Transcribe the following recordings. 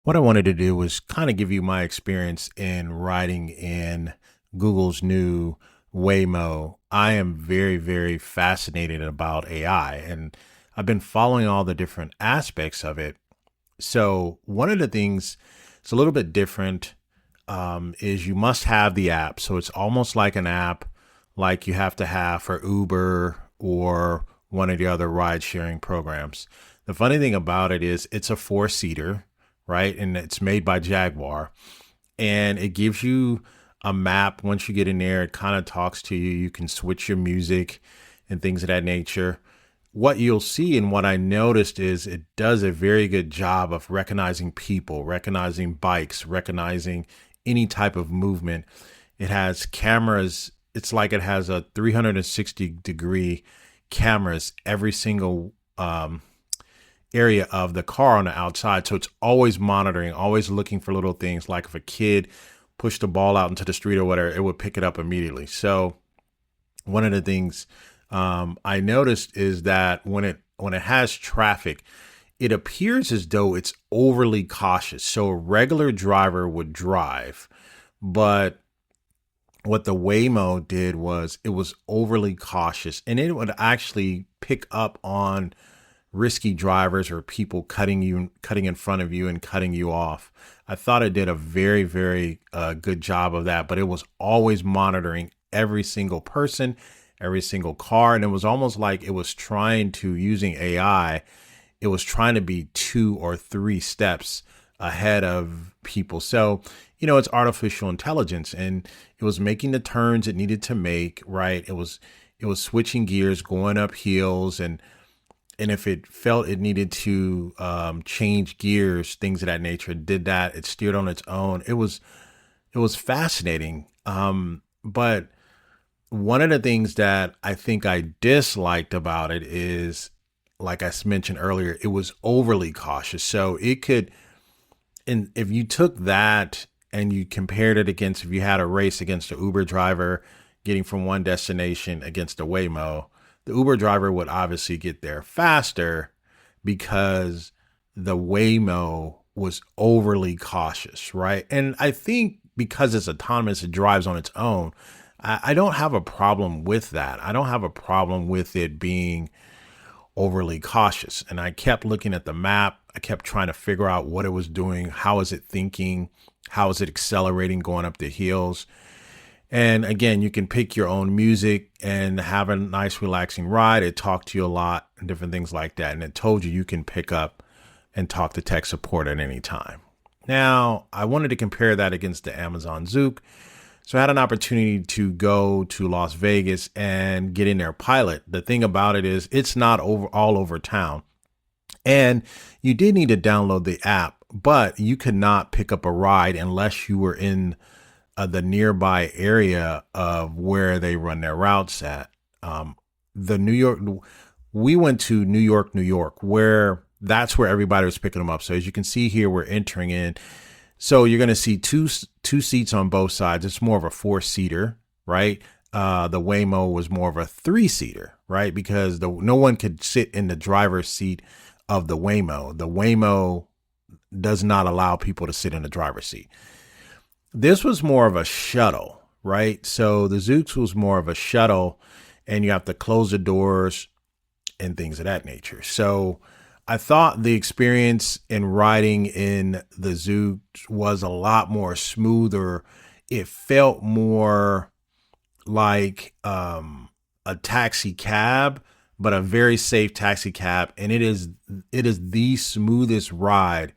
What I wanted to do was kind of give you my experience in riding in Google's new Waymo. I am very, very fascinated about AI, and I've been following all the different aspects of it. So, one of the things it's a little bit different is you must have the app. So, it's almost like an app like you have to have for Uber or one of the other ride sharing programs. The funny thing about it is it's a four-seater, right? And it's made by Jaguar. And it gives you a map. Once you get in there, it kind of talks to you. You can switch your music and things of that nature. What you'll see and what I noticed is it does a very good job of recognizing people, recognizing bikes, recognizing any type of movement. It has cameras. It's like it has a 360-degree cameras every single area of the car on the outside. So it's always monitoring, always looking for little things. Like if a kid pushed the ball out into the street or whatever, it would pick it up immediately. So one of the things I noticed is that when it has traffic, it appears as though it's overly cautious. So a regular driver would drive, but what the Waymo did was it was overly cautious, and it would actually pick up on risky drivers or people cutting in front of you and cutting you off. I thought it did a very, very good job of that, but it was always monitoring every single person, every single car. And it was almost like it was trying to, using AI, it was trying to be 2 or 3 steps ahead of people. So, it's artificial intelligence, and it was making the turns it needed to make, right? It was switching gears, going up hills, and if it felt it needed to change gears, things of that nature, it did that. It steered on its own. It was fascinating. But one of the things that I think I disliked about it is, like I mentioned earlier, it was overly cautious. So it could, and if you took that and you compared it against, if you had a race against an Uber driver getting from one destination against a Waymo, the Uber driver would obviously get there faster because the Waymo was overly cautious, right? And I think because it's autonomous, it drives on its own. I don't have a problem with that. I don't have a problem with it being overly cautious. And I kept looking at the map. I kept trying to figure out what it was doing. How is it thinking? How is it accelerating going up the hills? And again, you can pick your own music and have a nice, relaxing ride. It talked to you a lot and different things like that. And it told you can pick up and talk to tech support at any time. Now, I wanted to compare that against the Amazon Zook. So I had an opportunity to go to Las Vegas and get in their pilot. The thing about it is it's not all over town. And you did need to download the app, but you could not pick up a ride unless you were in the nearby area of where they run their routes at. The New York, we went to New York, where that's where everybody was picking them up. So as you can see here, we're entering in. So you're going to see two seats on both sides. It's more of a four-seater, right? The Waymo was more of a three-seater, right? Because no one could sit in the driver's seat of the Waymo. The Waymo does not allow people to sit in the driver's seat. This was more of a shuttle, right? So the Zooks was more of a shuttle, and you have to close the doors and things of that nature. So I thought the experience in riding in the Zooks was a lot more smoother. It felt more like a taxi cab, but a very safe taxi cab. And it is the smoothest ride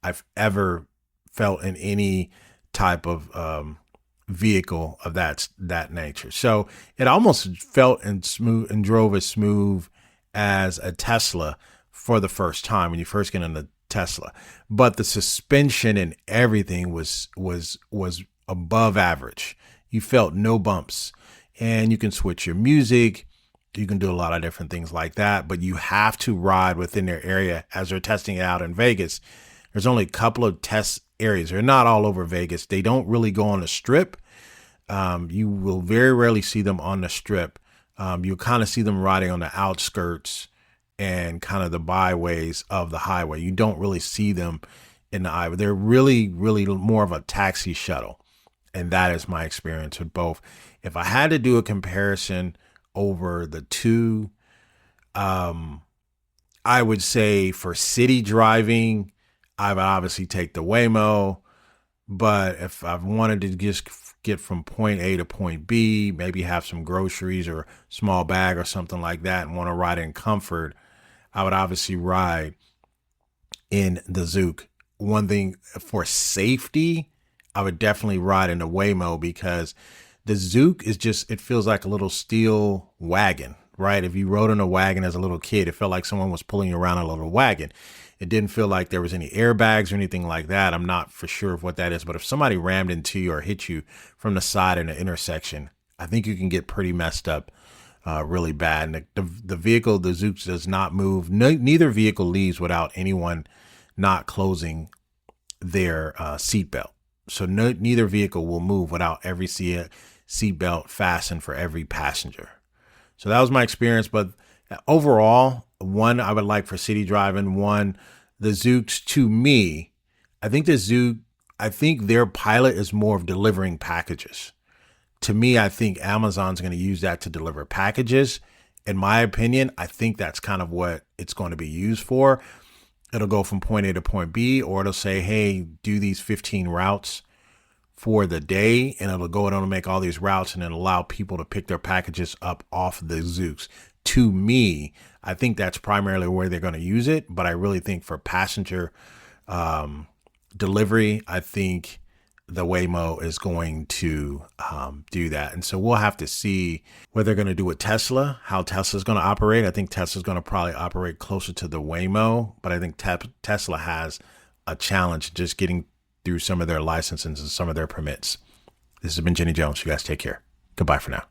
I've ever felt in any type of vehicle of that nature. So it almost felt and smooth and drove as smooth as a Tesla for the first time when you first get in the Tesla. But the suspension and everything was above average. You felt no bumps, and you can switch your music. You can do a lot of different things like that, but you have to ride within their area as they're testing it out in Vegas. There's only a couple of test areas. They're not all over Vegas. They don't really go on the strip. You will very rarely see them on the strip. You'll kind of see them riding on the outskirts and kind of the byways of the highway. You don't really see them in the eye. They're really, really more of a taxi shuttle. And that is my experience with both. If I had to do a comparison over the two, um, I would say for city driving, I would obviously take the Waymo. But if I wanted to just get from point A to point B, maybe have some groceries or small bag or something like that and want to ride in comfort, I would obviously ride in the Zook. One thing for safety, I would definitely ride in the Waymo because the Zook is just, it feels like a little steel wagon, right? If you rode in a wagon as a little kid, it felt like someone was pulling you around a little wagon. It didn't feel like there was any airbags or anything like that. I'm not for sure of what that is, but if somebody rammed into you or hit you from the side in an intersection, I think you can get pretty messed up really bad. And the vehicle, the Zooks does not move. No, neither vehicle leaves without anyone not closing their seatbelt. So neither vehicle will move without every seatbelt fastened for every passenger. So that was my experience. But overall, one I would like for city driving, one, the Zooks to me, I think the Zook, I think their pilot is more of delivering packages. To me, I think Amazon's going to use that to deliver packages. In my opinion, I think that's kind of what it's going to be used for. It'll go from point A to point B, or it'll say, hey, do these 15 routes for the day, and it'll go and it'll make all these routes and then allow people to pick their packages up off the Zooks. To me, I think that's primarily where they're going to use it, but I really think for passenger delivery, I think the Waymo is going to do that. And so we'll have to see what they're going to do with Tesla, how Tesla's going to operate. I think Tesla's going to probably operate closer to the Waymo, but I think Tesla has a challenge just getting through some of their licenses and some of their permits. This has been Jenny Jones. You guys take care. Goodbye for now.